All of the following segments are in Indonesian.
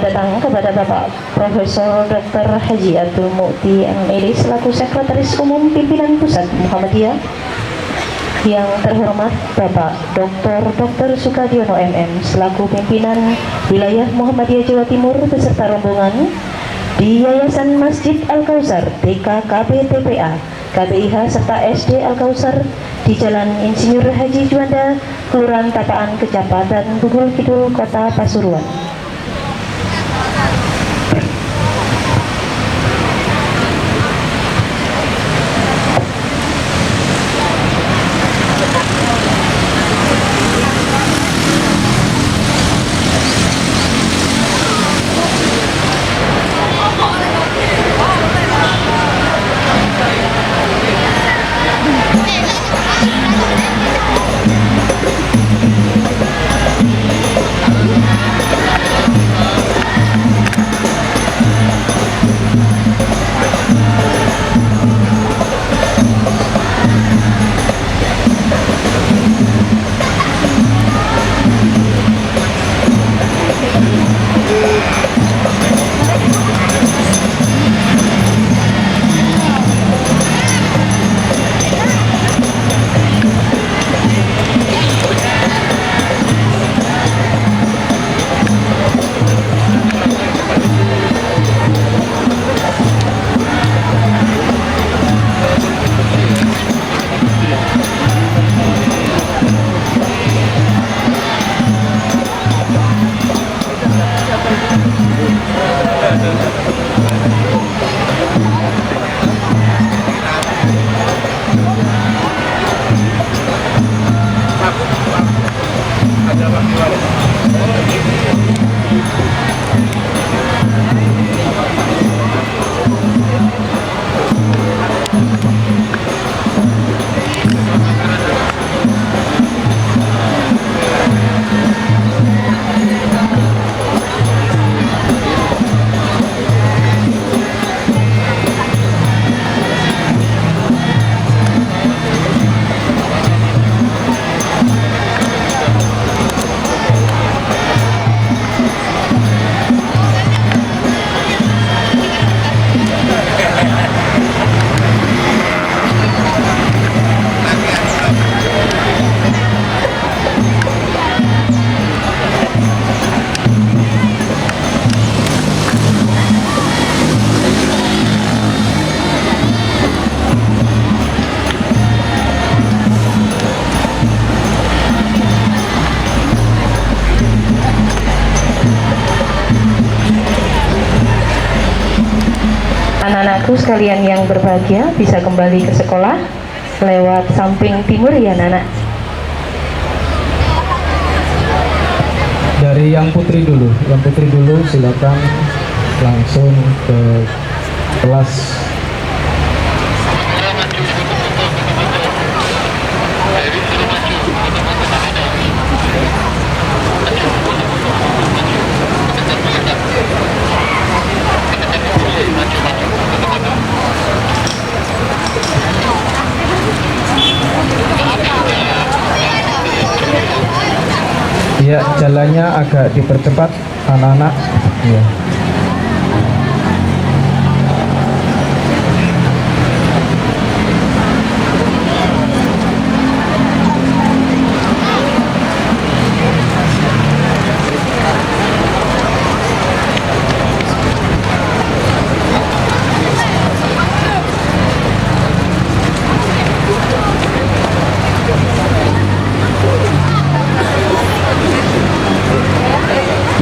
datang kepada Bapak Profesor Dr. Haji Abdul Mukti MID selaku Sekretaris Umum Pimpinan Pusat Muhammadiyah. Yang terhormat Bapak Dr. Sukadiono MM selaku Pimpinan Wilayah Muhammadiyah Jawa Timur beserta rombongan di Yayasan Masjid Al-Kausar DKKB TPA KBIH serta SD Al-Kausar di Jalan Insinyur Haji Juanda, Kelurahan Tapaan, Kecamatan Bugul Kidul, Kota Pasuruan. Anak-anakku sekalian yang berbahagia bisa kembali ke sekolah lewat samping timur ya anak-anak. Dari yang putri dulu silakan langsung ke kelas. Ya, jalannya agak dipercepat anak-anak. Ya.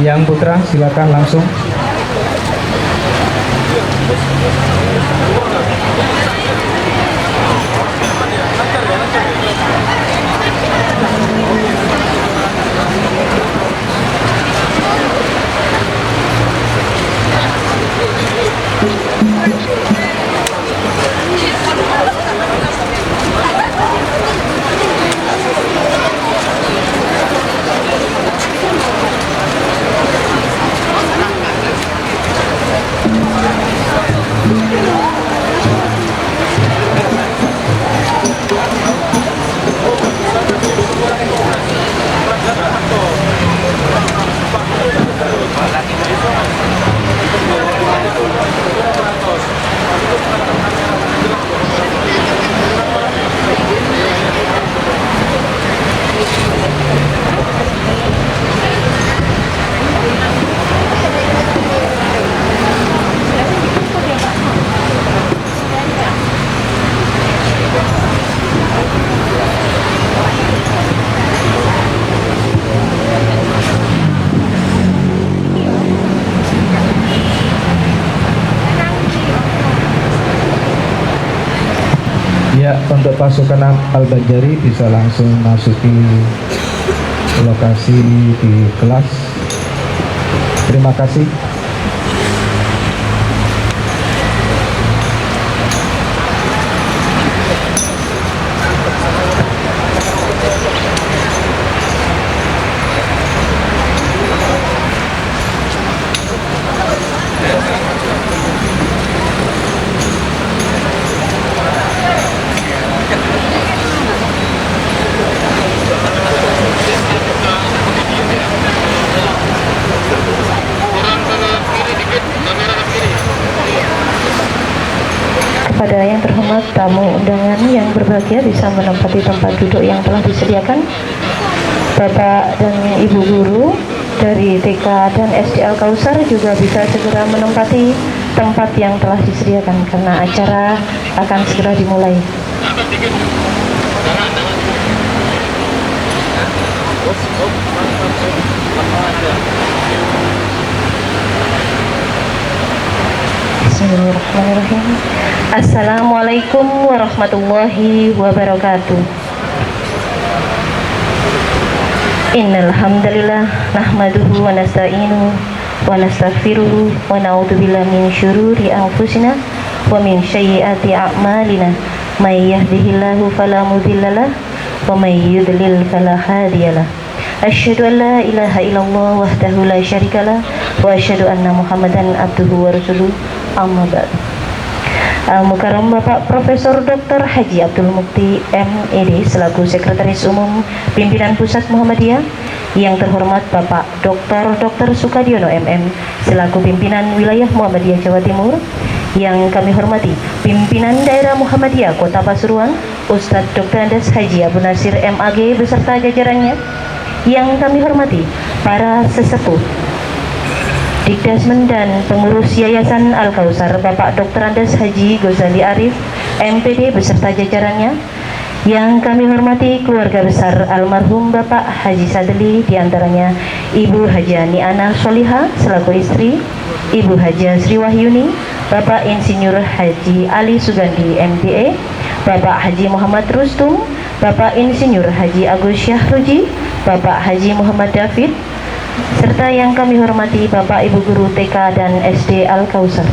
Yang putra silakan langsung. Ya, untuk pasukan Al-Banjari bisa langsung masuki lokasi di kelas. Terima kasih. Kepada yang terhormat tamu undangan yang berbahagia bisa menempati tempat duduk yang telah disediakan. Bapak dan Ibu guru dari TK dan SD Al-Kausar juga bisa segera menempati tempat yang telah disediakan karena acara akan segera dimulai. Bismillahirrahmanirrahim. Assalamualaikum warahmatullahi wabarakatuh. Innal hamdalillah nahmaduhu wa nasta'inuhu wa nastaghfiruhu wa na'udzu billahi min syururi anfusina wa min sayyiati a'malina. May yahdihillahu fala mudhillalah wa may yudlil fala hadiyalah. Asyhadu an la ilaha illallah wahdahu la syarikalah wa asyhadu anna Muhammadan abduhu wa rasuluh. Amma ba'd. Al-Mukarram Bapak Profesor Dr. Haji Abdul Mukti MED selaku Sekretaris Umum Pimpinan Pusat Muhammadiyah, yang terhormat Bapak Dr. Sukadiono MM selaku Pimpinan Wilayah Muhammadiyah Jawa Timur, yang kami hormati Pimpinan Daerah Muhammadiyah Kota Pasuruan Ustadz Dr. Andes Haji Abu Nasir MAG beserta jajarannya, yang kami hormati para sesepuh Dikdasmen dan pengurus Yayasan Al-Kausar Bapak Dr. Andes Haji Gozali Arif MPD beserta jajarannya, yang kami hormati keluarga besar almarhum Bapak Haji Sadli, diantaranya Ibu Hajani Ana Soliha selaku istri, Ibu Haja Sri Wahyuni, Bapak Insinyur Haji Ali Sugandi MBA, Bapak Haji Muhammad Rustum, Bapak Insinyur Haji Agus Syahruji, Bapak Haji Muhammad David, serta yang kami hormati Bapak Ibu Guru TK dan SD Al-Kausar.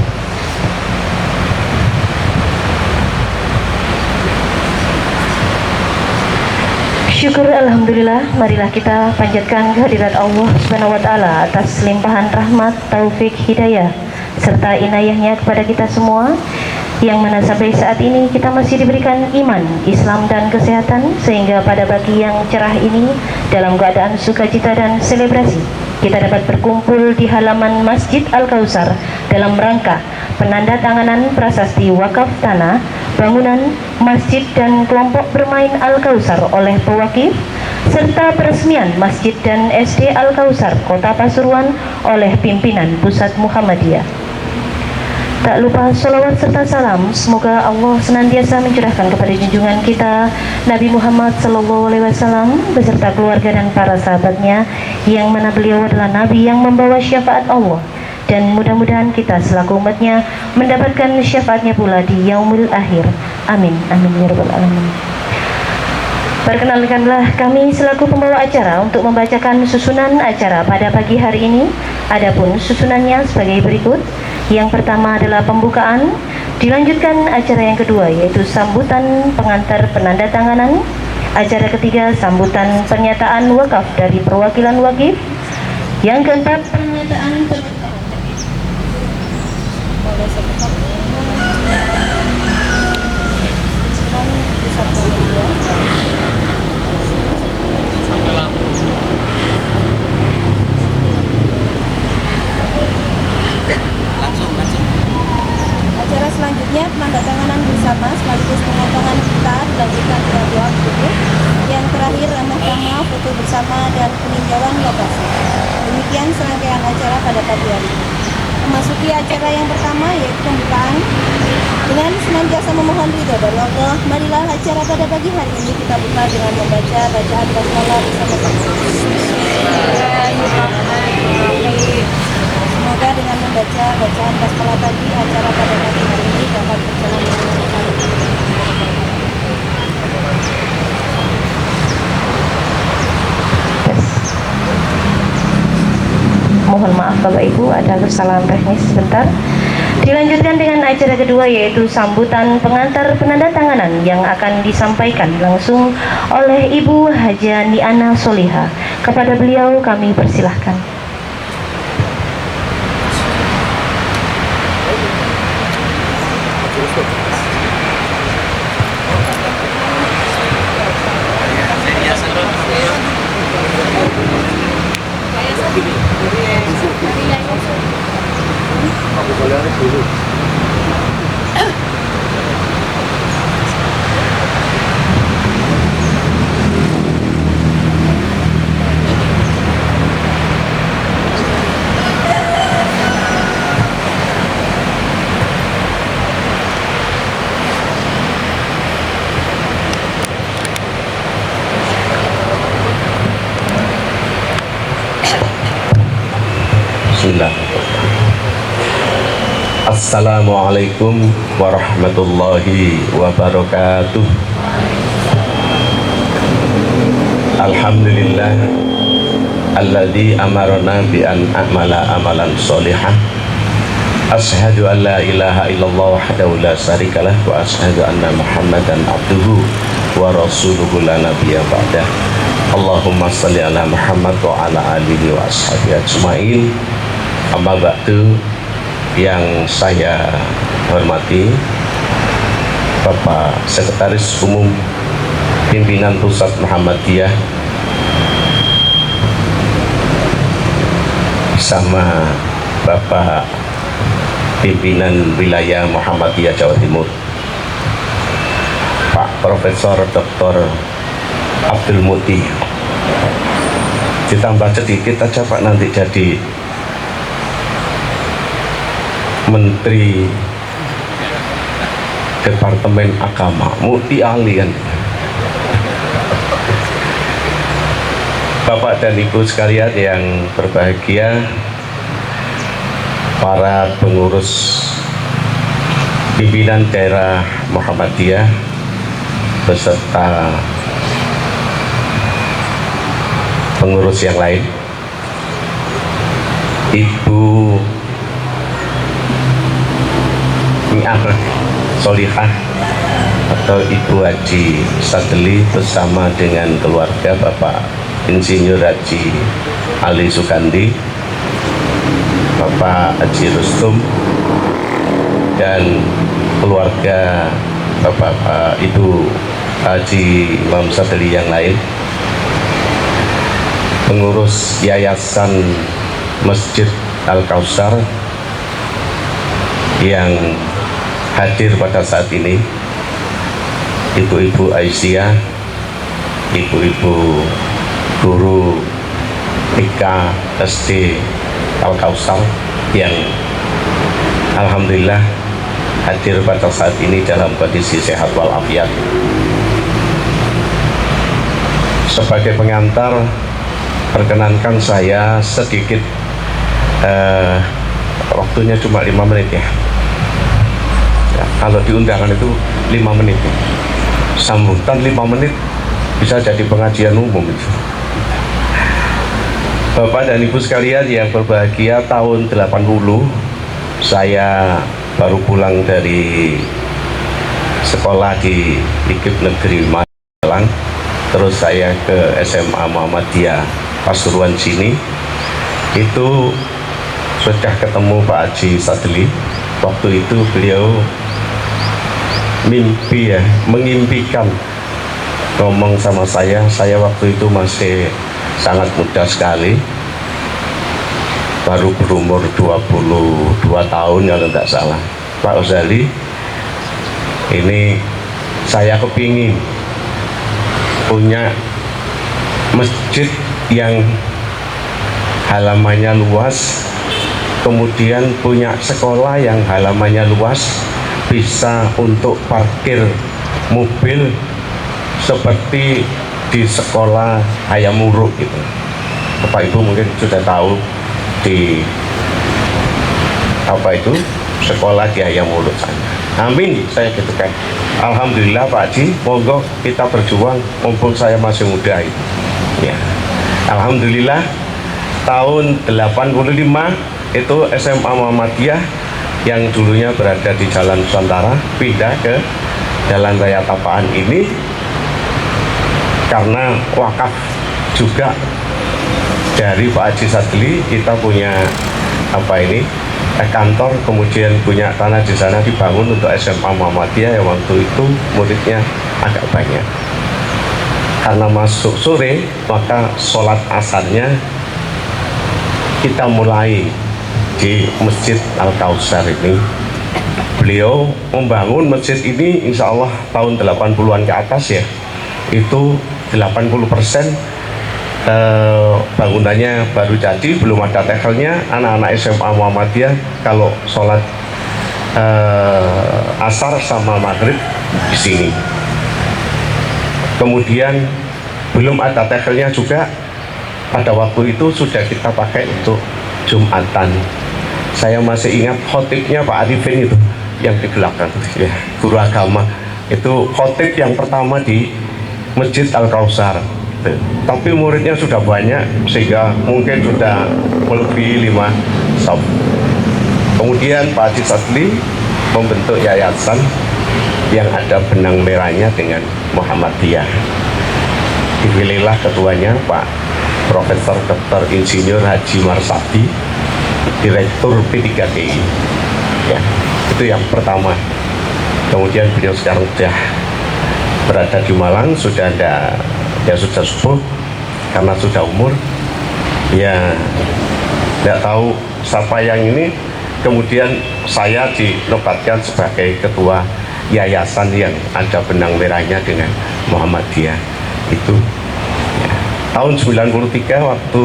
Syukur alhamdulillah, marilah kita panjatkan kehadirat Allah Subhanahu wa taala atas limpahan rahmat, taufik, hidayah serta inayahnya kepada kita semua, yang mana sampai saat ini kita masih diberikan iman, Islam dan kesehatan, sehingga pada pagi yang cerah ini dalam keadaan sukacita dan selebrasi kita dapat berkumpul di halaman Masjid Al-Kausar dalam rangka penandatanganan prasasti wakaf tanah, bangunan, masjid dan kelompok bermain Al-Kausar oleh pewakif, serta peresmian Masjid dan SD Al-Kausar Kota Pasuruan oleh pimpinan Pusat Muhammadiyah. Tak lupa sholawat serta salam semoga Allah senantiasa mencurahkan kepada junjungan kita Nabi Muhammad SAW beserta keluarga dan para sahabatnya, yang mana beliau adalah Nabi yang membawa syafaat Allah, dan mudah-mudahan kita selaku umatnya mendapatkan syafaatnya pula di yaumul akhir. Amin, amin ya rabbal alamin. Perkenalkanlah kami selaku pembawa acara untuk membacakan susunan acara pada pagi hari ini. Adapun susunannya sebagai berikut. Yang pertama adalah pembukaan, dilanjutkan acara yang kedua yaitu sambutan pengantar penandatanganan, acara ketiga sambutan pernyataan wakaf dari perwakilan wakif, yang keempat pernyataan Acara selanjutnya penandatanganan bersama sekaligus pemotongan kita dilanjutkan dengan doa tutup. Yang terakhir ramah tamah, foto bersama dan peninjauan lokasi. Demikian serangkaian acara pada pagi hari ini. Memasuki acara yang pertama yaitu pembukaan. Dengan senantiasa memohon ridho dari Allah, marilah acara pada pagi hari ini kita buka dengan membaca bacaan basmalah bersama-sama. Semoga dengan membaca bacaan basmalah tadi, acara pada pagi hari ini dapat berjalan dengan lancar. maaf Bapak Ibu, ada kesalahan teknis sebentar. Dilanjutkan dengan acara kedua, yaitu sambutan pengantar penandatanganan yang akan disampaikan langsung oleh Ibu Haja Niana Soliha. Kepada beliau kami persilahkan. Bismillah. Assalamualaikum warahmatullahi wabarakatuh. Alhamdulillah alladzi amarna bi an a'mala amalan sholihan. Ashhadu an la ilaha illallah wahdahu la syarikalah wa ashhadu anna Muhammadan abduhu wa rasuluhu la nabiyya ba'dah. Allahumma shalli ala Muhammad wa ala alihi wa ashabihi ajmain. Amma ba'du, yang saya hormati Bapak Sekretaris Umum Pimpinan Pusat Muhammadiyah bersama Bapak Pimpinan Wilayah Muhammadiyah Jawa Timur, Pak Profesor Dr. Abdul Muti. Ditambah sedikit aja Pak, nanti jadi Menteri Departemen Agama, Muti Ali kan. Bapak dan Ibu sekalian yang berbahagia, para pengurus pimpinan daerah Muhammadiyah beserta pengurus yang lain, Ibu Ni'ah Solihah atau Ibu Haji Sadli bersama dengan keluarga Bapak Insinyur Haji Ali Sukandi, Bapak Haji Rustum, dan keluarga Bapak Ibu Haji Imam Sadli yang lain, pengurus Yayasan Masjid Al-Kausar yang hadir pada saat ini, Ibu-ibu Aisyah, Ibu-ibu guru TK SD Al-Kausar yang alhamdulillah hadir pada saat ini dalam kondisi sehat walafiat. Sebagai pengantar, perkenankan saya sedikit, waktunya cuma 5 menit ya. Kalau di undangan itu 5 menit, sambutan 5 menit bisa jadi pengajian umum itu. Bapak dan Ibu sekalian yang berbahagia, tahun 80 saya baru pulang dari sekolah di IKIP Negeri Malang, terus saya ke SMA Muhammadiyah Pasuruan sini. Itu sudah ketemu Pak Haji Sadli. Waktu itu beliau mengimpikan ngomong sama saya waktu itu masih sangat muda sekali, baru berumur 22 tahun kalau tidak salah. Pak Ozali, ini saya kepingin punya masjid yang halamannya luas, kemudian punya sekolah yang halamannya luas, bisa untuk parkir mobil seperti di sekolah Hayam Wuruk gitu. Bapak Ibu mungkin sudah tahu di apa itu sekolah di Hayam Wuruk sana. Amin, saya gitu kan. Alhamdulillah Pak Haji, monggo kita berjuang mumpung saya masih muda itu. Ya, alhamdulillah tahun 85 itu SMA Muhammadiyah yang dulunya berada di Jalan Nusantara pindah ke Jalan Raya Tapaan ini karena wakaf juga dari Pak Haji Sadli. Kita punya kantor, kemudian punya tanah di sana dibangun untuk SMA Muhammadiyah yang waktu itu muridnya agak banyak. Karena masuk sore, maka sholat asarnya kita mulai di Masjid Al-Kautsar ini. Beliau membangun masjid ini insya Allah tahun 80-an ke atas ya. Itu 80% bangunannya baru jadi, belum ada tekelnya. Anak-anak SMA Muhammadiyah kalau sholat asar sama maghrib di sini. Kemudian belum ada tekelnya juga, pada waktu itu sudah kita pakai untuk Jumatan. Saya masih ingat khotibnya Pak Arifin itu yang di belakang ya, guru agama itu khotib yang pertama di Masjid Al-Kautsar. Tapi muridnya sudah banyak sehingga mungkin sudah melebihi 5 saf. Kemudian Pak Haji Sadli membentuk yayasan yang ada benang merahnya dengan Muhammadiyah. Dipilihlah ketuanya Pak Profesor Dr. Insinyur Haji Marsadi, Direktur P3TI. Ya, itu yang pertama. Kemudian beliau sekarang sudah berada di Malang, sudah ada, ya sudah sepuh karena sudah umur. Ya, tidak tahu siapa yang ini. Kemudian saya dinobatkan sebagai ketua yayasan yang ada benang merahnya dengan Muhammadiyah. Itu ya. Tahun 93 waktu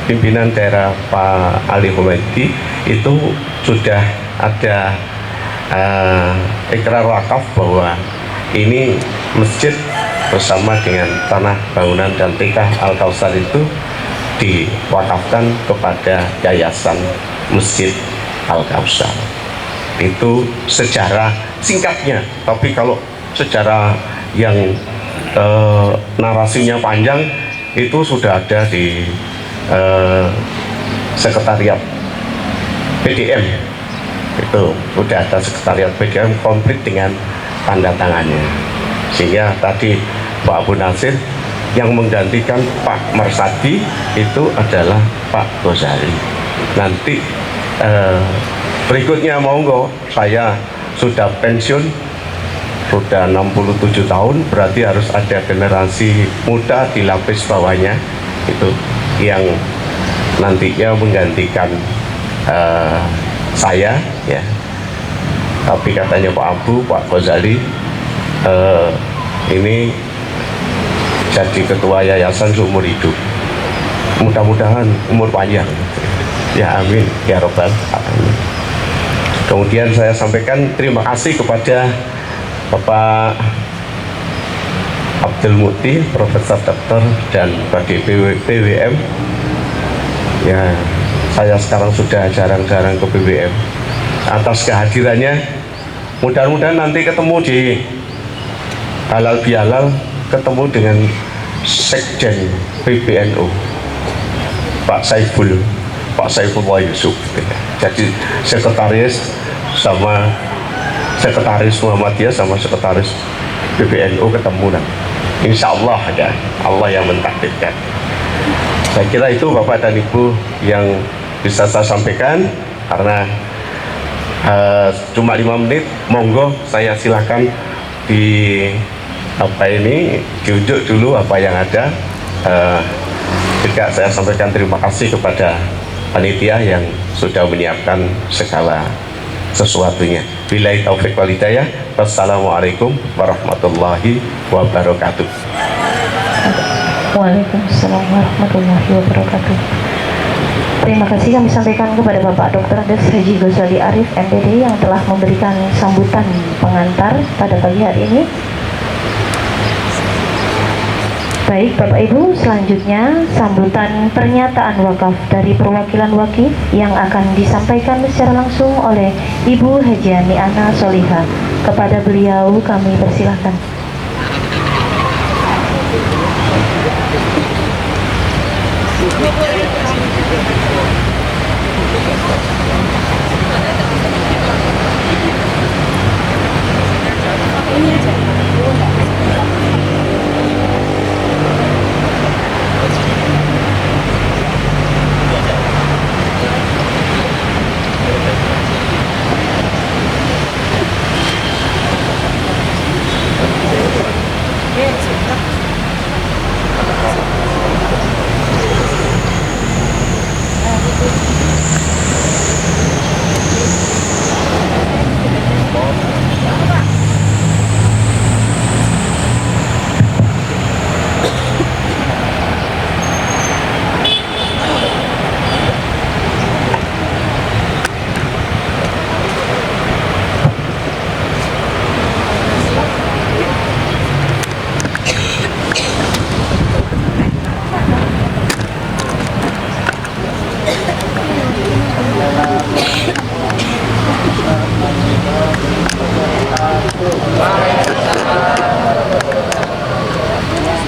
pimpinan daerah Pak Ali Humaydi itu sudah ada ikrar wakaf bahwa ini masjid bersama dengan tanah bangunan dan TK Al-Kautsar itu diwakafkan kepada yayasan Masjid Al-Kautsar. Itu sejarah singkatnya, tapi kalau sejarah yang narasinya panjang itu sudah ada di sekretariat PDM. Itu sudah ada sekretariat PDM komplit dengan tanda tangannya. Sehingga tadi Pak Abu Nasir yang menggantikan Pak Marsadi itu adalah Pak Ghazali. Nanti berikutnya monggo, saya sudah pensiun, sudah 67 tahun, berarti harus ada generasi muda di lapis bawahnya itu yang nantinya menggantikan saya ya. Tapi katanya Pak Abu, Pak Ghazali ini jadi ketua yayasan seumur hidup. Mudah-mudahan umur panjang. Ya amin ya robbal alamin. Kemudian saya sampaikan terima kasih kepada Bapak Abdul Mukti, Profesor Doktor dan Bagi PWM. Ya, saya sekarang sudah jarang-jarang ke PWM. Atas kehadirannya, mudah-mudahan nanti ketemu di halal bihalal, ketemu dengan Sekjen PBNU Pak Saifullah Yusuf. Jadi sekretaris sama sekretaris Muhammadiyah sama sekretaris PBNU ketemu dan insya Allah ada Allah yang mentakdirkan. Saya kira itu Bapak dan Ibu yang bisa saya sampaikan. Karena cuma 5 menit, monggo saya silakan diunjuk dulu apa yang ada. Juga saya sampaikan terima kasih kepada panitia yang sudah menyiapkan segala sesuatunya. Billahi taufiq wal hidayah. Wassalamualaikum warahmatullahi wabarakatuh. Waalaikumsalam warahmatullahi wabarakatuh. Terima kasih kami sampaikan kepada Bapak Dr. Andes Haji Ghazali Arif MPD yang telah memberikan sambutan pengantar pada pagi hari ini. Baik Bapak Ibu, selanjutnya sambutan pernyataan wakaf dari perwakilan wakif yang akan disampaikan secara langsung oleh Ibu Hajiani Ana Solihah. Kepada beliau kami persilahkan.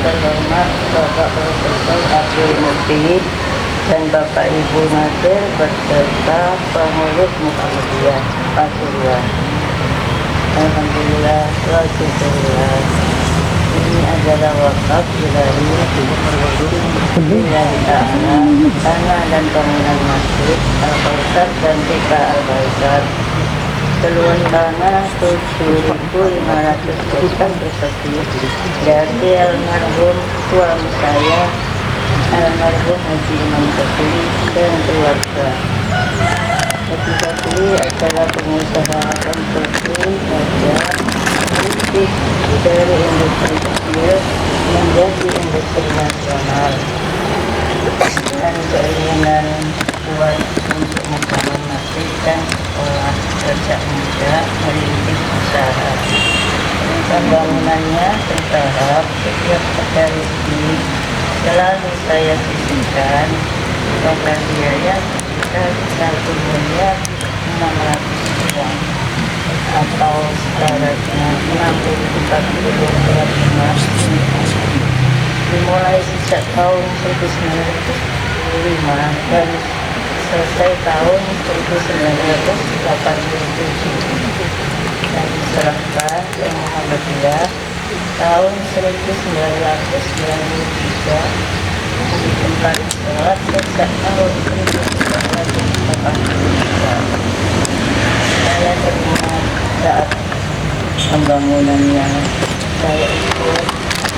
terhormat Bapak Profesor Abdul Mukti dan Bapak Ibu Nadir beserta pengurus Muhammadiyah Pasuruan. Alhamdulillah, Alhamdulillah. Ini adalah wakaf ilahi Lillahi Ta'ala, tanah dan bangunan masjid Al-Kausar dan TK Al-Kausar. Seluruh tanah 7.500 meter persegi dari almarhum suami saya, almarhum Haji Imam Syafii dan keluarga. Haji Syafii adalah pengusaha konstruksi baja listrik dari industri kecil menjadi industri nasional, dan keinginan kuat untuk membangun masjid dan sekolah sejak muda merintis usaha. Pembangunannya bertahap, setiap ada rezeki selalu saya sisihkan total biaya sekitar 1.600.000.000 atau setaratnya 64 kilogram emas. Dimulai sejak tahun 1995 dan selesai tahun 1987 dan diserahkan ke Muhammadiyah tahun 1993 dikembali sholat sejak tahun 1983. Saya terima saat pembangunannya. Saya ikut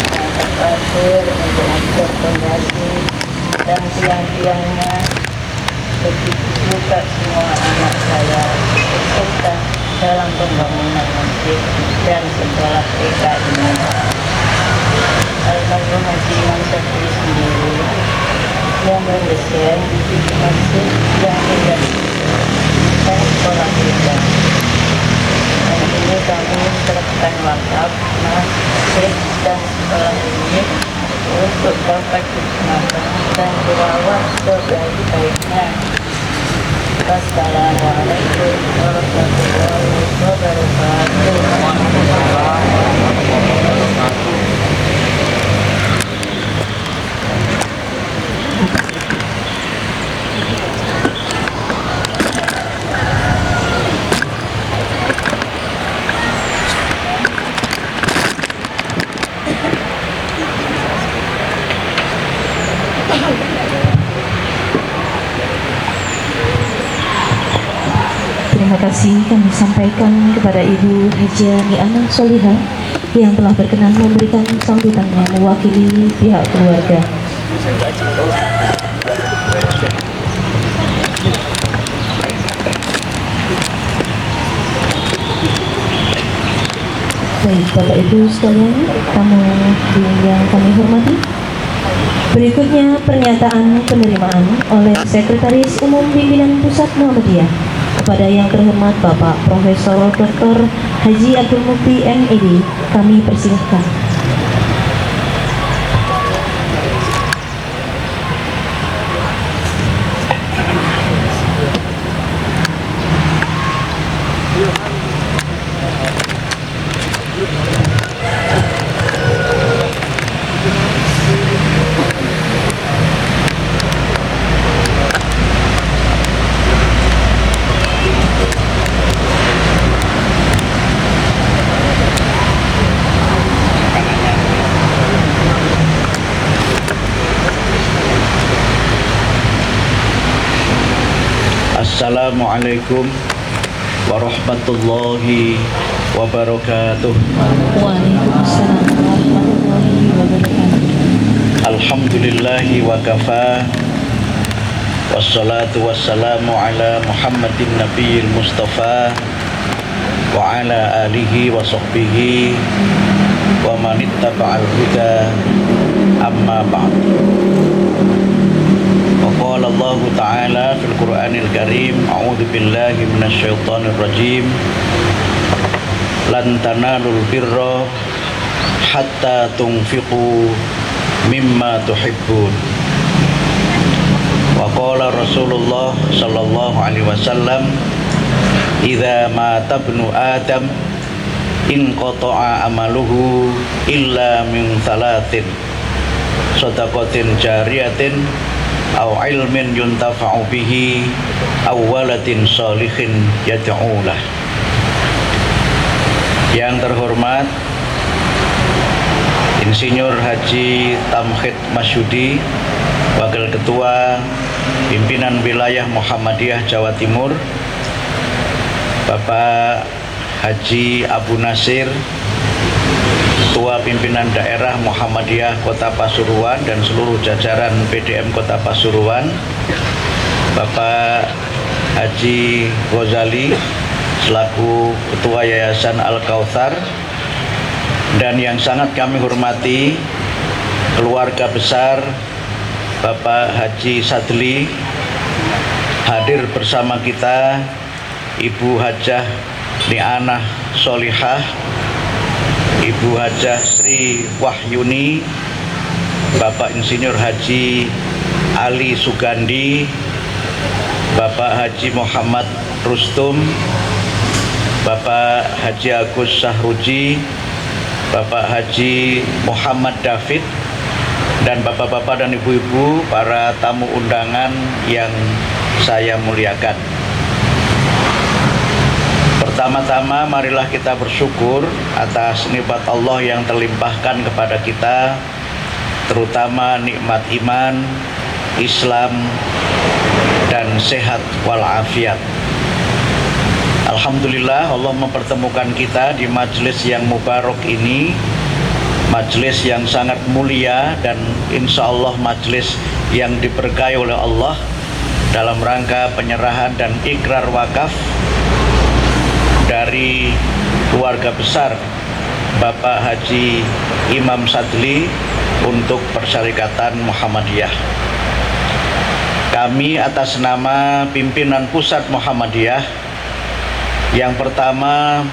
mengangkat pasir untuk membuat fondasi dan tiang-tiangnya. Begitu juga semua anak saya serta dalam pembangunan masjid dan sekolah TK ini. Almarhum Haji Imam Syafii sendiri yang mendesain masjid yang indah dan sekolah TK. Dan ini kami serahkan wakaf masjid dan sekolah ini untuk dapat digunakan dan dirawat sebaik-baiknya. Wassalamualaikum warahmatullahi Terima kasih kami sampaikan kepada Ibu Hajia Mi'anah Solihah yang telah berkenan memberikan sambutannya mewakili pihak keluarga. Baik Bapak Ibu sekalian, tamu yang kami hormati, berikutnya pernyataan penerimaan oleh Sekretaris Umum Pimpinan Pusat Muhammadiyah kepada yang terhormat Bapak Profesor Dr. Haji Abdul Mukti MID. Kami persilahkan. Assalamualaikum warahmatullahi wabarakatuh. Waalaikumsalam warahmatullahi wabarakatuh. Alhamdulillahi wa kafa. Wassalatu wassalamu ala Muhammadin Nabiyil Mustafa wa ala alihi wa sahbihi wa manittaba'al huda, amma ba'd. Wa qala Allah Ta'ala fil Qur'anil Karim, a'udzu billahi minasyaitonir rajim. Lan tanalul birra hatta tunfiqu mimma tuhibbun. Wa qala Rasulullah sallallahu alaihi wasallam, idza mata ibnu Adam in qata'a amaluhu illa min thalathin, shadaqatin jariyatin aw ilmin yuntafa'u bihi aw waladin shalihin yad'u lah. Yang terhormat Insinyur Haji Tamhid Masyudi, Wakil Ketua Pimpinan Wilayah Muhammadiyah Jawa Timur, Bapak Haji Abu Nasir, Ketua Pimpinan Daerah Muhammadiyah Kota Pasuruan dan seluruh jajaran PDM Kota Pasuruan, Bapak Haji Ghazali selaku Ketua Yayasan Al-Kautsar, dan yang sangat kami hormati keluarga besar Bapak Haji Sadli, hadir bersama kita Ibu Hajah Ni'anah Solihah, Ibu Hajah Sri Wahyuni, Bapak Insinyur Haji Ali Sugandi, Bapak Haji Muhammad Rustum, Bapak Haji Agus Sahruji, Bapak Haji Muhammad David, dan bapak-bapak dan ibu-ibu para tamu undangan yang saya muliakan. Pertama-tama marilah kita bersyukur atas nikmat Allah yang terlimpahkan kepada kita, terutama nikmat iman, Islam, dan sehat walafiat. Alhamdulillah Allah mempertemukan kita di majelis yang mubarak ini, majelis yang sangat mulia, dan insya Allah majelis yang diberkahi oleh Allah dalam rangka penyerahan dan ikrar wakaf dari keluarga besar Bapak Haji Imam Sadli untuk Persyarikatan Muhammadiyah. Kami atas nama pimpinan pusat Muhammadiyah yang pertama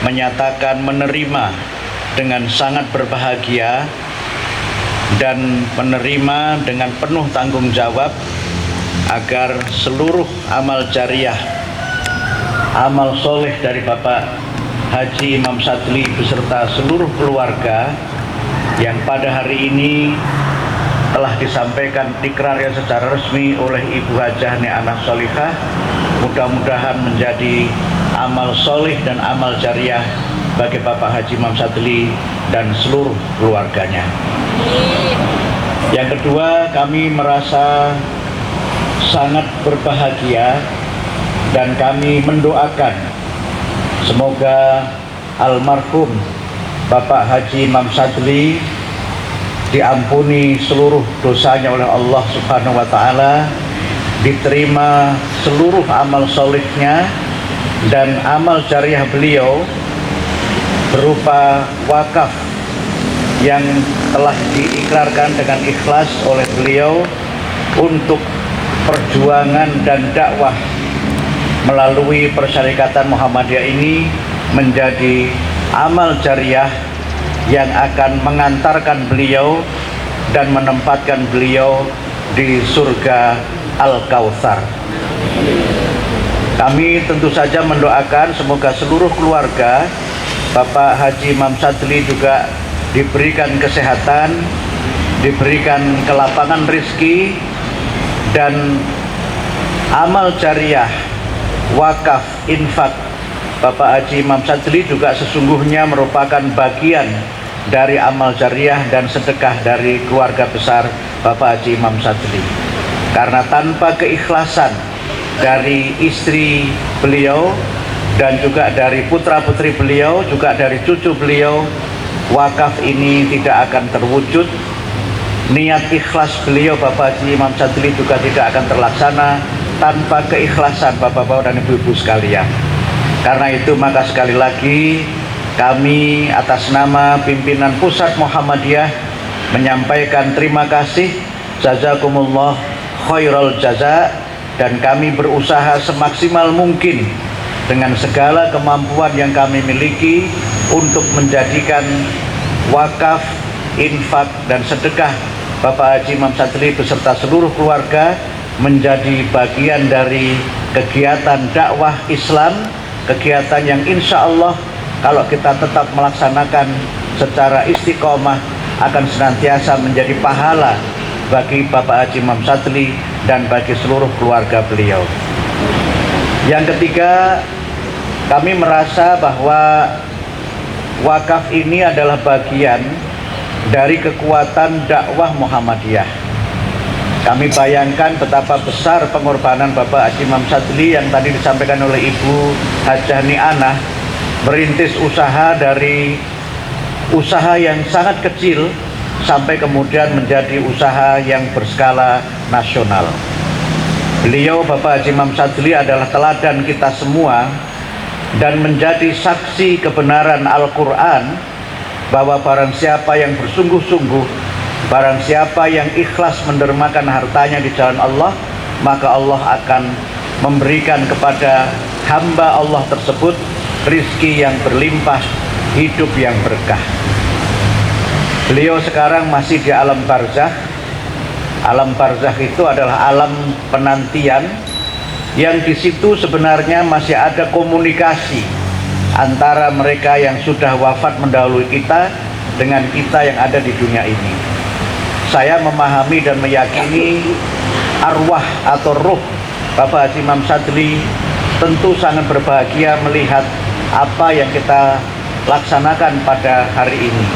menyatakan menerima dengan sangat berbahagia dan menerima dengan penuh tanggung jawab agar seluruh amal jariah, amal soleh dari Bapak Haji Imam Sadli beserta seluruh keluarga yang pada hari ini telah disampaikan ikrarnya secara resmi oleh Ibu Hajah Ni'anah Solihah, mudah-mudahan menjadi amal soleh dan amal jariah bagi Bapak Haji Imam Sadli dan seluruh keluarganya. Yang kedua, kami merasa sangat berbahagia dan kami mendoakan semoga almarhum Bapak Haji Imam Sadli diampuni seluruh dosanya oleh Allah Subhanahu wa Ta'ala, diterima seluruh amal solehnya, dan amal jariah beliau berupa wakaf yang telah diikrarkan dengan ikhlas oleh beliau untuk perjuangan dan dakwah melalui Persyarikatan Muhammadiyah ini menjadi amal jariah yang akan mengantarkan beliau dan menempatkan beliau di surga Al-Kautsar. Kami tentu saja mendoakan semoga seluruh keluarga Bapak Haji Imam Sadli juga diberikan kesehatan, diberikan kelapangan rezeki, dan amal jariah, wakaf, infak Bapak Haji Imam Sadli juga sesungguhnya merupakan bagian dari amal jariah dan sedekah dari keluarga besar Bapak Haji Imam Sadli. Karena tanpa keikhlasan dari istri beliau, dan juga dari putra-putri beliau, juga dari cucu beliau, wakaf ini tidak akan terwujud. Niat ikhlas beliau Bapak Haji Imam Syadzili juga tidak akan terlaksana tanpa keikhlasan Bapak-bapak dan Ibu-ibu sekalian. Karena itu maka sekali lagi kami atas nama pimpinan Pusat Muhammadiyah menyampaikan terima kasih, jazakumullah khairul jaza, dan kami berusaha semaksimal mungkin dengan segala kemampuan yang kami miliki untuk menjadikan wakaf, infak, dan sedekah Bapak Haji Imam Syadzili beserta seluruh keluarga menjadi bagian dari kegiatan dakwah Islam, kegiatan yang insya Allah kalau kita tetap melaksanakan secara istiqomah akan senantiasa menjadi pahala bagi Bapak Haji Imam Syadzili dan bagi seluruh keluarga beliau. Yang ketiga, kami merasa bahwa wakaf ini adalah bagian dari kekuatan dakwah Muhammadiyah. Kami bayangkan betapa besar pengorbanan Bapak Haji Imam Syadzili yang tadi disampaikan oleh Ibu Hajah Ni'anah, merintis usaha dari usaha yang sangat kecil sampai kemudian menjadi usaha yang berskala nasional. Beliau Bapak Haji Imam Syadzili adalah teladan kita semua dan menjadi saksi kebenaran Al-Quran bahwa barang siapa yang bersungguh-sungguh, barang siapa yang ikhlas mendermakan hartanya di jalan Allah, maka Allah akan memberikan kepada hamba Allah tersebut rizki yang berlimpah, hidup yang berkah. Beliau sekarang masih di alam barzakh. Alam barzakh itu adalah alam penantian yang di situ sebenarnya masih ada komunikasi antara mereka yang sudah wafat mendahului kita dengan kita yang ada di dunia ini. Saya memahami dan meyakini arwah atau ruh Bapak Haji Imam Syadzili tentu sangat berbahagia melihat apa yang kita laksanakan pada hari ini.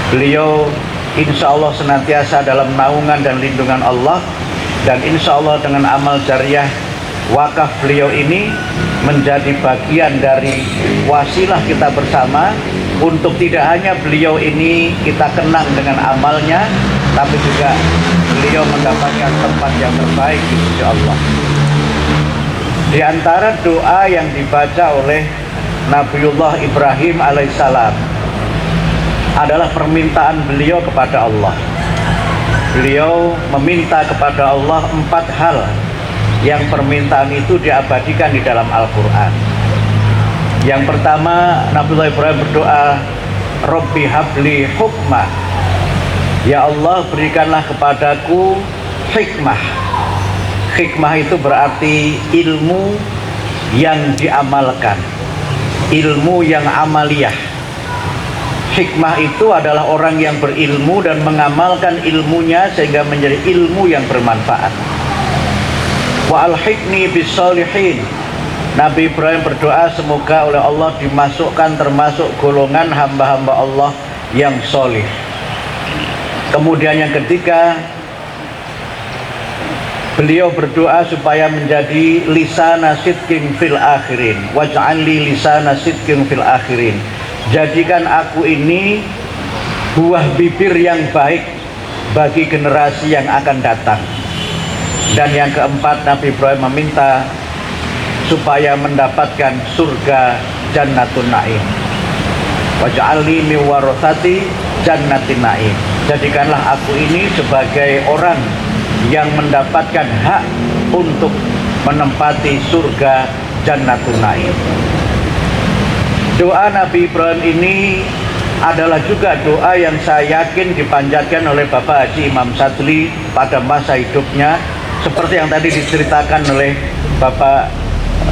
Beliau insya Allah senantiasa dalam naungan dan lindungan Allah, dan insya Allah dengan amal jariah wakaf beliau ini menjadi bagian dari wasilah kita bersama untuk tidak hanya beliau ini kita kenang dengan amalnya, tapi juga beliau mendapatkan tempat yang terbaik di sisi Allah. Di antara doa yang dibaca oleh Nabiullah Ibrahim alaihissalam adalah permintaan beliau kepada Allah. Beliau meminta kepada Allah 4 hal yang permintaan itu diabadikan di dalam Al-Quran. Yang pertama, Nabiullah Ibrahim berdoa, Rabbi habli hukmah, ya Allah berikanlah kepadaku hikmah. Hikmah itu berarti ilmu yang diamalkan, ilmu yang amaliyah. Hikmah itu adalah orang yang berilmu dan mengamalkan ilmunya sehingga menjadi ilmu yang bermanfaat. Wa alhiqni bisolihin. Nabi Ibrahim berdoa semoga oleh Allah dimasukkan termasuk golongan hamba-hamba Allah yang solih. Kemudian yang ketiga, beliau berdoa supaya menjadi lisana sidqin fil akhirin. Waj'alli lisana sidqin fil akhirin. Jadikan aku ini buah bibir yang baik bagi generasi yang akan datang. Dan yang keempat, Nabi Ibrahim meminta supaya mendapatkan surga Jannatun Na'im. Waj'alni min warathati Jannatin Na'im. Jadikanlah aku ini sebagai orang yang mendapatkan hak untuk menempati surga Jannatun Na'im. Doa Nabi Ibrahim ini adalah juga doa yang saya yakin dipanjatkan oleh Bapak Haji Imam Syadzili pada masa hidupnya, seperti yang tadi diceritakan oleh Bapak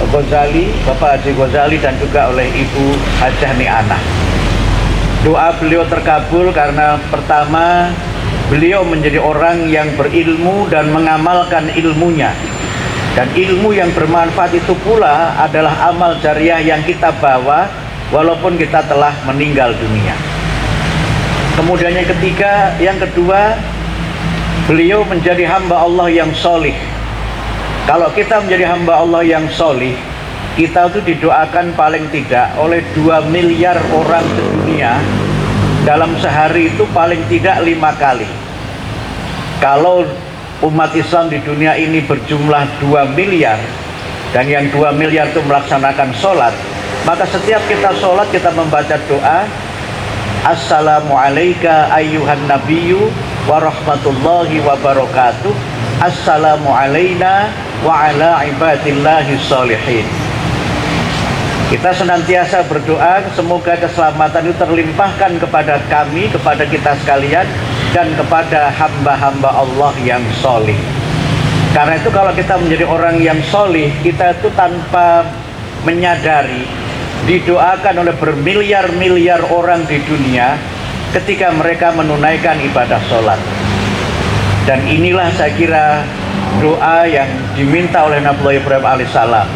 Ghazali, Bapak Haji Ghazali, dan juga oleh Ibu Hajah Ni'anah. Doa beliau terkabul karena pertama, beliau menjadi orang yang berilmu dan mengamalkan ilmunya. Dan ilmu yang bermanfaat itu pula adalah amal jariah yang kita bawa walaupun kita telah meninggal dunia. Kemudian yang kedua, beliau menjadi hamba Allah yang solih. Kalau kita menjadi hamba Allah yang solih, kita itu didoakan paling tidak oleh 2 miliar orang di dunia dalam sehari itu paling tidak 5 kali. Kalau umat Islam di dunia ini berjumlah 2 miliar dan yang 2 miliar itu melaksanakan sholat, maka setiap kita sholat kita membaca doa Assalamualaikum ayyuhan nabiyyu wa rahmatullahi wa barakatuh, Assalamu alayna wa ala ibadillahi sholihin. Kita senantiasa berdoa semoga keselamatan itu terlimpahkan kepada kami, kepada kita sekalian, dan kepada hamba-hamba Allah yang solih. Karena itu kalau kita menjadi orang yang solih, kita itu tanpa menyadari didoakan oleh bermiliar-miliar orang di dunia ketika mereka menunaikan ibadah sholat. Dan inilah saya kira doa yang diminta oleh Nabi Ibrahim alaihissalam.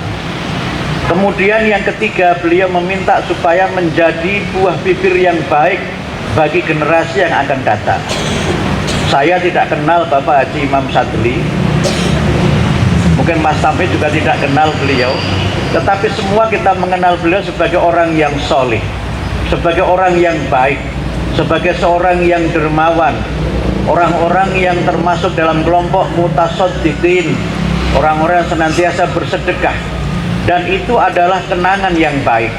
Kemudian yang ketiga, beliau meminta supaya menjadi buah bibir yang baik bagi generasi yang akan datang. Saya tidak kenal Bapak Haji Imam Sadli, mungkin Mas Tamfi juga tidak kenal beliau, tetapi semua kita mengenal beliau sebagai orang yang soleh, sebagai orang yang baik, sebagai seorang yang dermawan, orang-orang yang termasuk dalam kelompok mutasaddiqin, orang-orang yang senantiasa bersedekah. Dan itu adalah kenangan yang baik.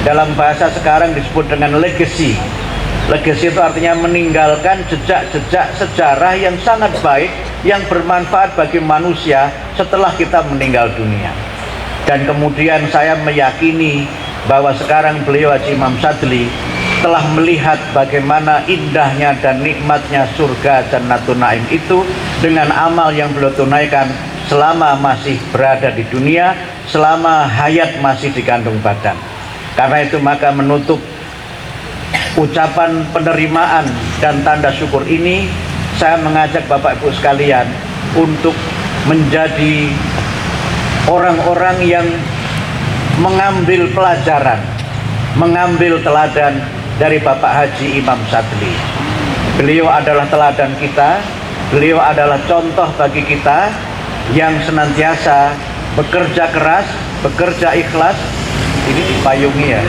Dalam bahasa sekarang disebut dengan legacy. Legacy itu artinya meninggalkan jejak-jejak sejarah yang sangat baik, yang bermanfaat bagi manusia setelah kita meninggal dunia. Dan kemudian saya meyakini bahwa sekarang beliau Haji Imam Sadli telah melihat bagaimana indahnya dan nikmatnya surga Jannatun Naim itu dengan amal yang beliau tunaikan selama masih berada di dunia, selama hayat masih di kandung badan. Karena itu maka menutup ucapan penerimaan dan tanda syukur ini, saya mengajak Bapak Ibu sekalian untuk menjadi orang-orang yang mengambil pelajaran, mengambil teladan dari Bapak Haji Imam Sadli. Beliau adalah teladan kita, beliau adalah contoh bagi kita yang senantiasa bekerja keras, bekerja ikhlas. Ini dipayungi ya.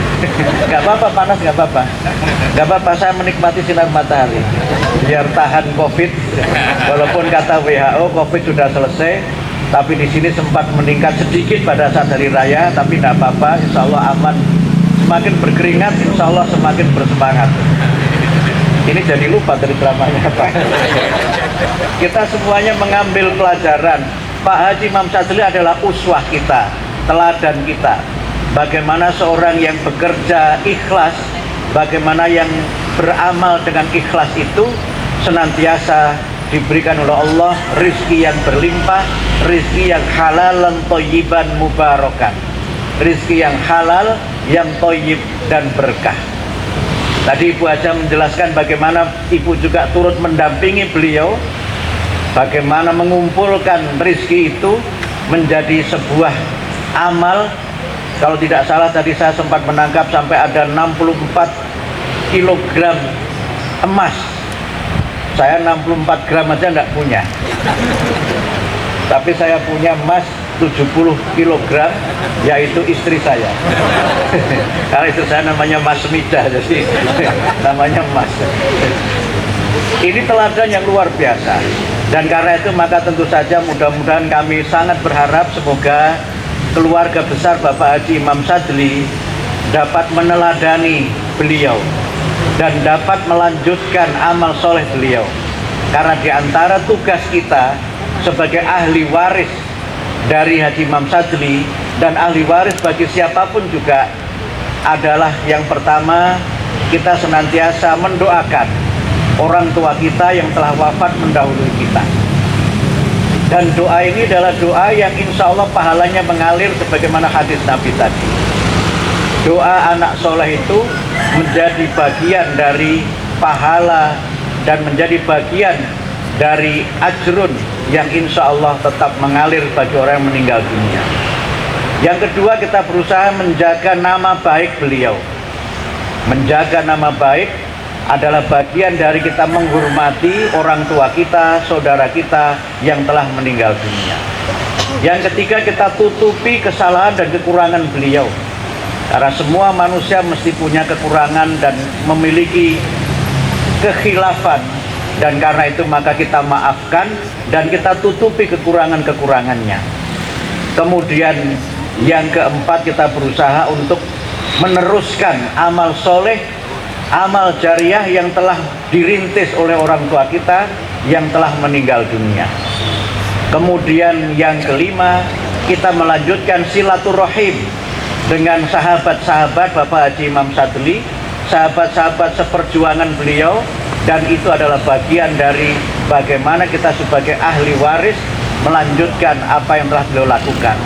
Gak apa-apa, panas gak apa-apa. Gak apa-apa, saya menikmati sinar matahari biar tahan COVID. Walaupun kata WHO COVID sudah selesai, tapi di sini sempat meningkat sedikit pada saat hari raya, tapi tidak apa-apa, insya Allah aman. Semakin berkeringat, insya Allah semakin bersemangat. Ini jadi lupa dari ceramahnya Pak. Kita semuanya mengambil pelajaran. Pak Haji Imam Sadli adalah uswah kita, teladan kita. Bagaimana seorang yang bekerja ikhlas, bagaimana yang beramal dengan ikhlas itu senantiasa diberikan oleh Allah rizki yang berlimpah, rizki yang halalan thayyiban mubarakan, rizki yang halal, yang thayyib dan berkah. Tadi Ibu Haja menjelaskan bagaimana Ibu juga turut mendampingi beliau, bagaimana mengumpulkan rizki itu menjadi sebuah amal. Kalau tidak salah tadi saya sempat menangkap sampai ada 64 kilogram emas. Saya 64 gram aja enggak punya, tapi saya punya emas 70 kilogram, yaitu istri saya. Karena itu saya namanya Mas Mida, jadi namanya Mas. Ini teladan yang luar biasa. Dan karena itu maka tentu saja mudah-mudahan kami sangat berharap semoga keluarga besar Bapak Haji Imam Sadli dapat meneladani beliau dan dapat melanjutkan amal soleh beliau. Karena di antara tugas kita sebagai ahli waris dari Haji Imam Sadli dan ahli waris bagi siapapun juga adalah yang pertama, kita senantiasa mendoakan orang tua kita yang telah wafat mendahului kita. Dan doa ini adalah doa yang insya Allah pahalanya mengalir sebagaimana hadis Nabi tadi. Doa anak soleh itu menjadi bagian dari pahala dan menjadi bagian dari ajrun yang insya Allah tetap mengalir bagi orang yang meninggal dunia. Yang kedua, kita berusaha menjaga nama baik beliau. Menjaga nama baik adalah bagian dari kita menghormati orang tua kita, saudara kita yang telah meninggal dunia. Yang ketiga, kita tutupi kesalahan dan kekurangan beliau. Karena semua manusia mesti punya kekurangan dan memiliki kekhilafan. Dan karena itu maka kita maafkan dan kita tutupi kekurangan-kekurangannya. Kemudian yang keempat, kita berusaha untuk meneruskan amal soleh, amal jariah yang telah dirintis oleh orang tua kita yang telah meninggal dunia. Kemudian yang kelima, kita melanjutkan silaturahim dengan sahabat-sahabat Bapak Haji Imam Sadli, sahabat-sahabat seperjuangan beliau, dan itu adalah bagian dari bagaimana kita sebagai ahli waris melanjutkan apa yang telah beliau lakukan.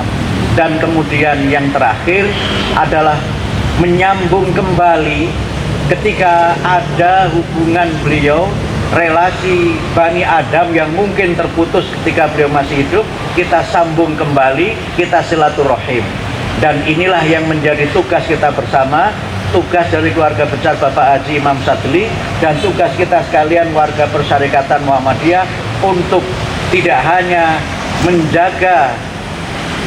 Dan kemudian yang terakhir adalah menyambung kembali ketika ada hubungan beliau, relasi Bani Adam yang mungkin terputus ketika beliau masih hidup, kita sambung kembali, kita silaturahim. Dan inilah yang menjadi tugas kita bersama, tugas dari keluarga besar Bapak Haji Imam Sadli, dan tugas kita sekalian warga Persyarikatan Muhammadiyah untuk tidak hanya menjaga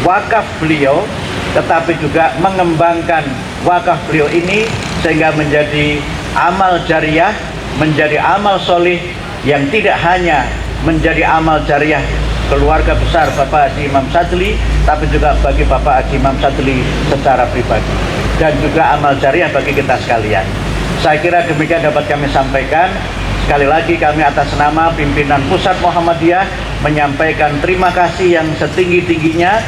wakaf beliau, tetapi juga mengembangkan wakaf beliau ini sehingga menjadi amal jariah, menjadi amal solih yang tidak hanya menjadi amal jariah keluarga besar Bapak Haji Imam Sadli, tapi juga bagi Bapak Haji Imam Sadli secara pribadi, dan juga amal jariah bagi kita sekalian. Saya kira demikian dapat kami sampaikan. Sekali lagi kami atas nama pimpinan Pusat Muhammadiyah menyampaikan terima kasih yang setinggi-tingginya,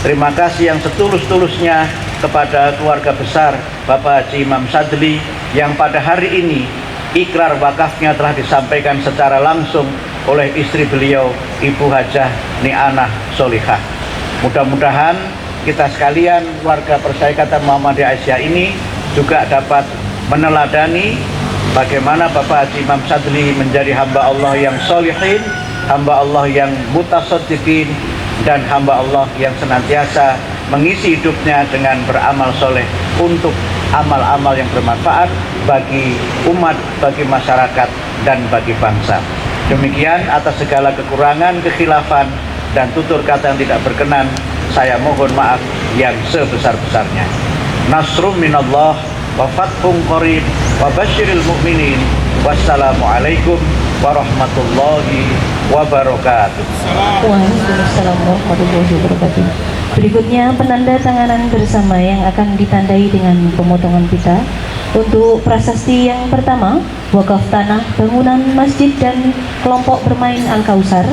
terima kasih yang setulus-tulusnya kepada keluarga besar Bapak Haji Imam Sadli yang pada hari ini ikrar wakafnya telah disampaikan secara langsung oleh istri beliau, Ibu Hajah Ni'anah Solihah. Mudah-mudahan kita sekalian warga Persyarikatan Muhammadiyah Asia ini juga dapat meneladani bagaimana Bapak Haji Imam Sadli menjadi hamba Allah yang solihin, hamba Allah yang mutasaddiqin, dan hamba Allah yang senantiasa mengisi hidupnya dengan beramal soleh untuk amal-amal yang bermanfaat bagi umat, bagi masyarakat, dan bagi bangsa. Demikian, atas segala kekurangan, kekhilafan, dan tutur kata yang tidak berkenan, saya mohon maaf yang sebesar-besarnya. Nasrum minallah wa fathun qarib wa basyiril mu'minin. Wassalamualaikum warahmatullahi wabarakatuh. Waalaikumsalam warahmatullahi wabarakatuh. Berikutnya penanda tanganan bersama yang akan ditandai dengan pemotongan pita. Untuk prasasti yang pertama, wakaf tanah bangunan masjid dan kelompok bermain Al-Kausar.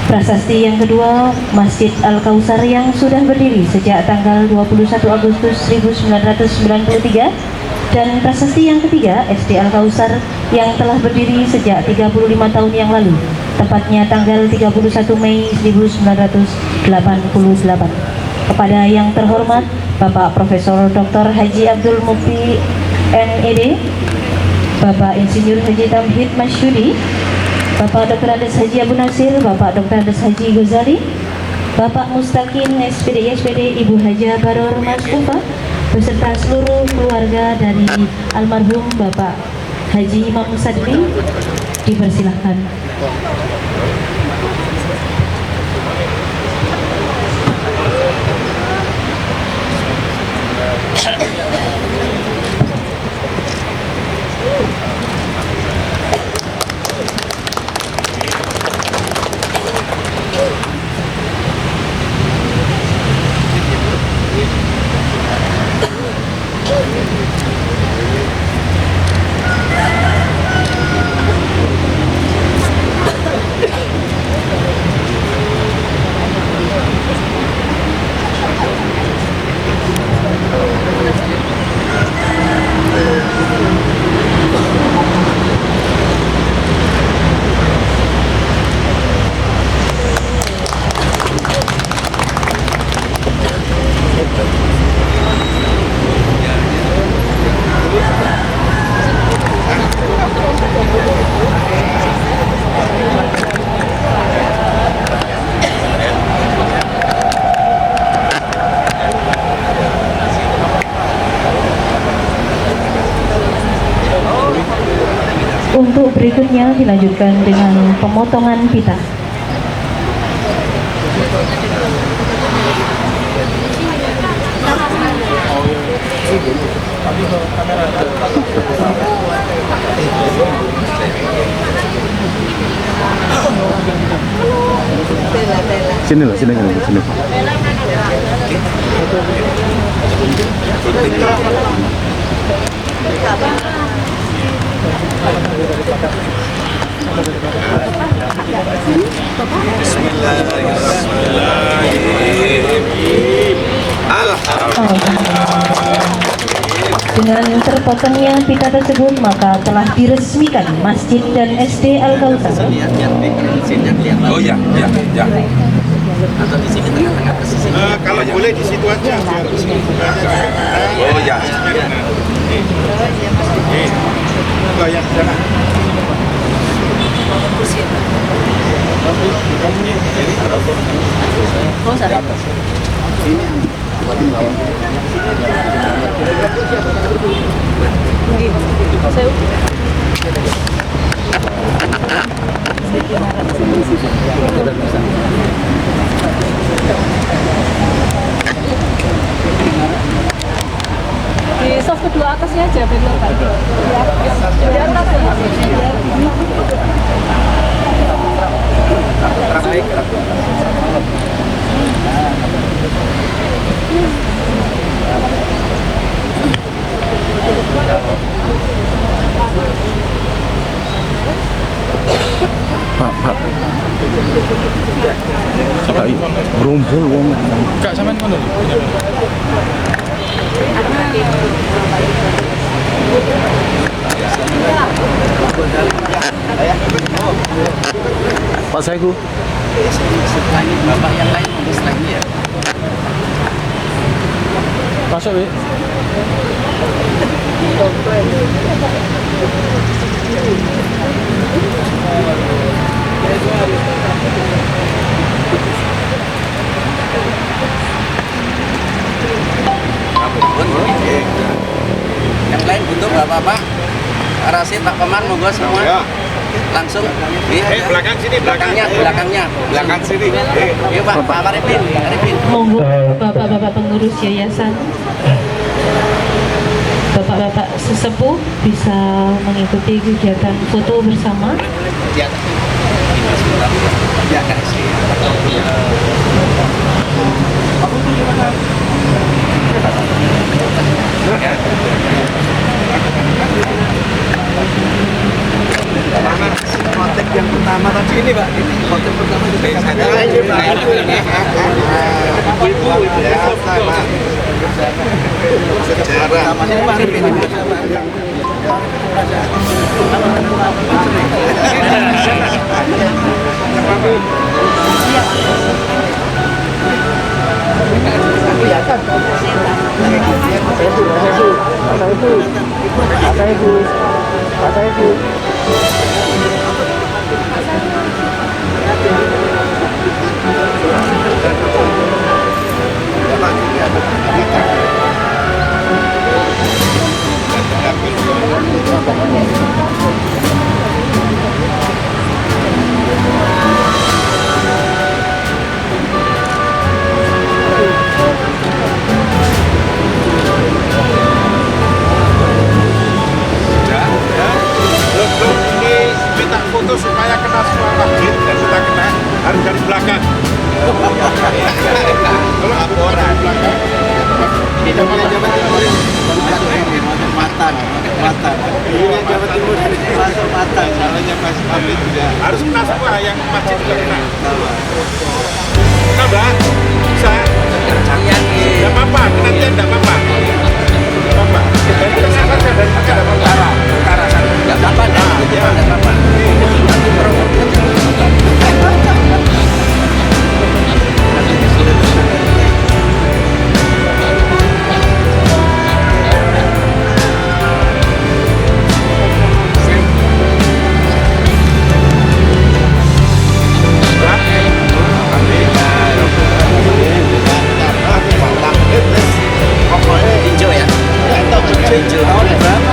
Prasasti yang kedua, Masjid Al-Kausar yang sudah berdiri sejak tanggal 21 Agustus 1993. Dan prasasti yang ketiga, SD Al-Kausar yang telah berdiri sejak 35 tahun yang lalu, tepatnya tanggal 31 Mei 1988. Kepada yang terhormat Bapak Profesor Dr. Haji Abdul Mukti MED, Bapak Insinyur Haji Tamhid Masyudi, Bapak Dr. Andes Haji Abu Nasir, Bapak Dr. Andes Haji Ghazali, Bapak Mustaqim SPD Ibu Haja Baror Mas Kufa, beserta seluruh keluarga dari almarhum Bapak Haji Imam Sadli, dipersilahkan. Untuk berikutnya dilanjutkan dengan pemotongan pita. Sini lah, sini. Dengan terpotongnya pita tersebut, maka telah diresmikan Masjid dan SD Al-Kautsar. Oh ya. Kalau boleh di situ aja biar Oh ya. oh, yang sana. Di soft kedua atasnya aja biar Pak. Di atas ya. Pak. Pak, berumpul wong. Kak sampean ngono. Pak Saiku. Bapak yang lain ngurus lagi ya. Masuk, Wi. Yang lain butuh Bapak-bapak. Arasin Pak Peman monggo semua. Ya. Langsung Belakang sini, belakang sini. Yuk Pak Arifin. Monggo bapak-bapak pengurus yayasan, bapak-bapak sesepuh bisa mengikuti kegiatan foto bersama. Kontek yang pertama tadi ini, Pak. Kontek pertama juga ini, Pak. Ibu ya, sama. Sejarah. Pak Arifin. Minta foto supaya kena semua masjid dan kita kena harus dari belakang. Kalau aku orang di belakang, kita punya Jawa Timur. Matan. Ini Jawa Timur masuk Matan. Salahnya Mas Hamid juga. Harus kena semua yang masjid juga kena. Tambah bisa. Tidak apa-apa, nanti tidak apa-apa. Apa? Dari tengah saja dari tengah utara sana. Enggak apa-apa, enggak apa-apa. Tinjau ya. Tinjau.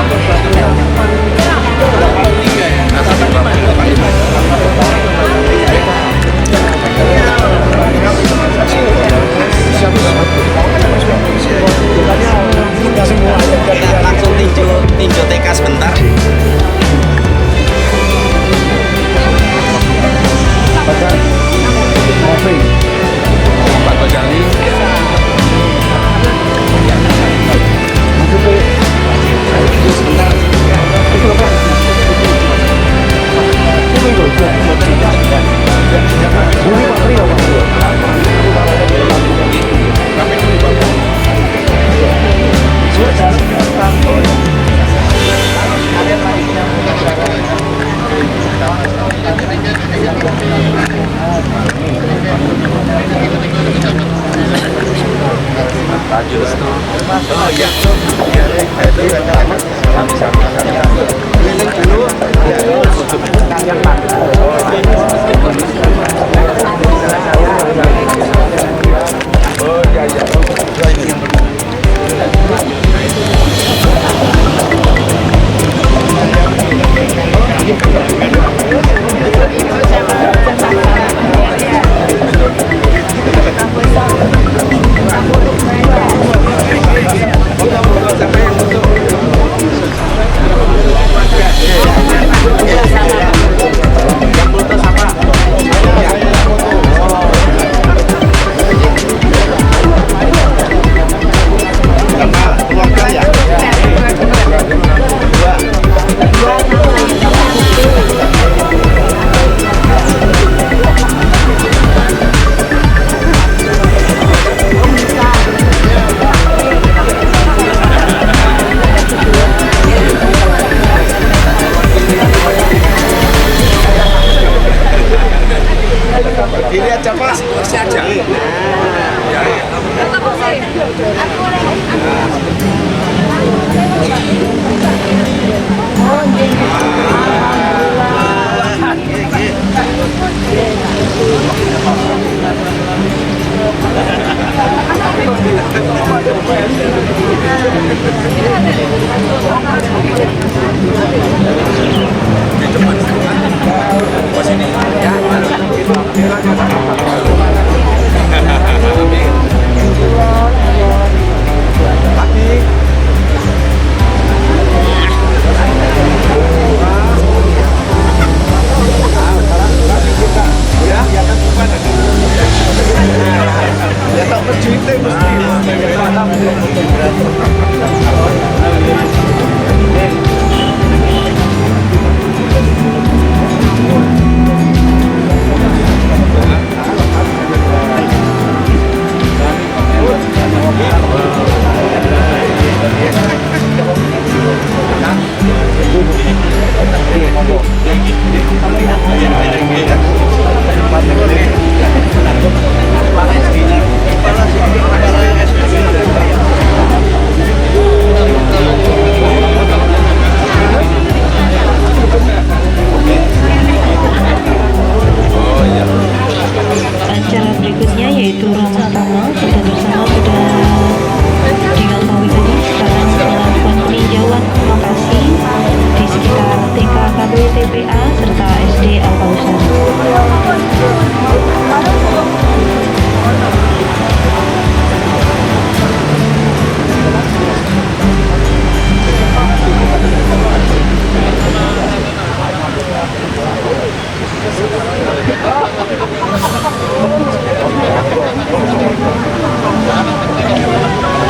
SD Al-Kausar.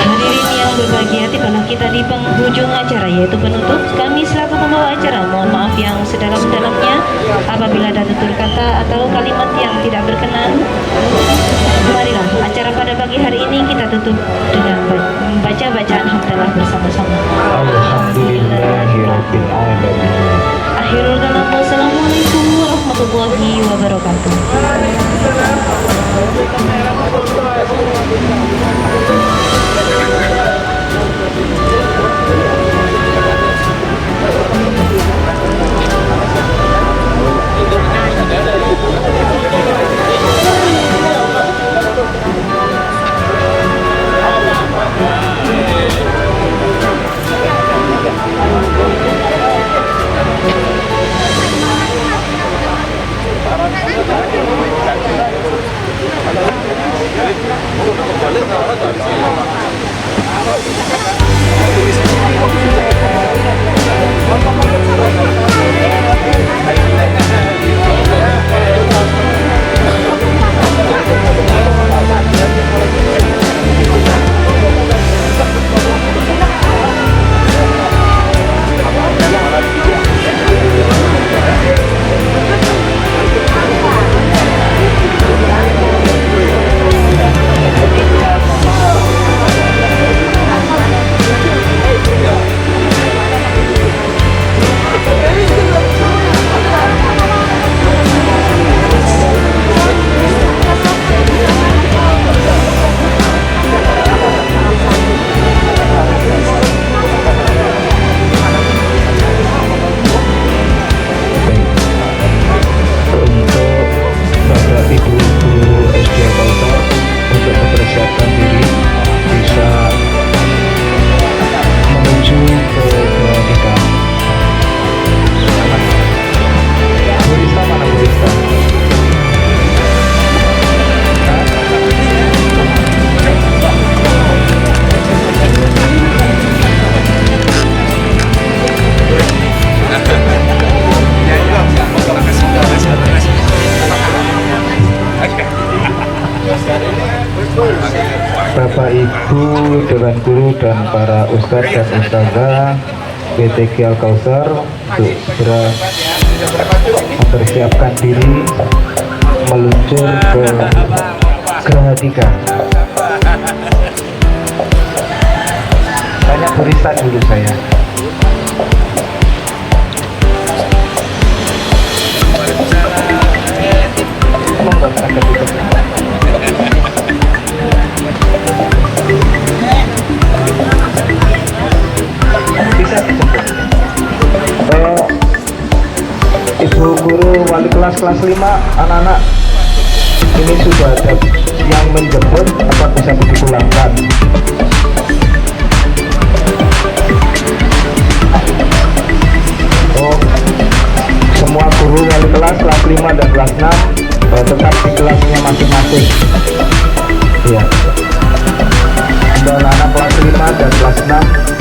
Hadirin yang berbahagia, tibalah kita di penghujung acara, yaitu penutup. Kami selaku pembawa acara mohon maaf yang sedalam-dalamnya apabila ada tutur kata atau kalimat yang tidak berkenan. Marilah acara pada pagi hari ini kita tutup dengan membaca bacaan hamdalah bersama-sama. Alhamdulillahirabbil alamin. Akhirul kalam, wassalamualaikum warahmatullahi wabarakatuh. Bapak Ibu Dewan Guru dan para Ustadz dan Ustazah BTG Al-Kausar untuk segera mempersiapkan diri meluncur ke Geraha 3. Banyak tulisan dulu saya. Ibu guru wali kelas 5 anak-anak ini sudah ada yang menjemput, apa bisa dipulangkan? Oh, semua guru wali kelas 5 dan kelas 6 tetap di kelasnya masing-masing. Ya. Untuk anak kelas 5 dan kelas 6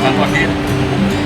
Bang Wakil.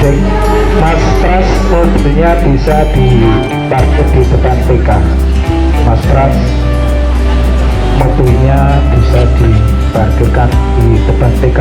cek. Mas Pras mobilnya bisa diparkir di depan TK. Mas Pras mobilnya bisa diparkirkan di depan TK.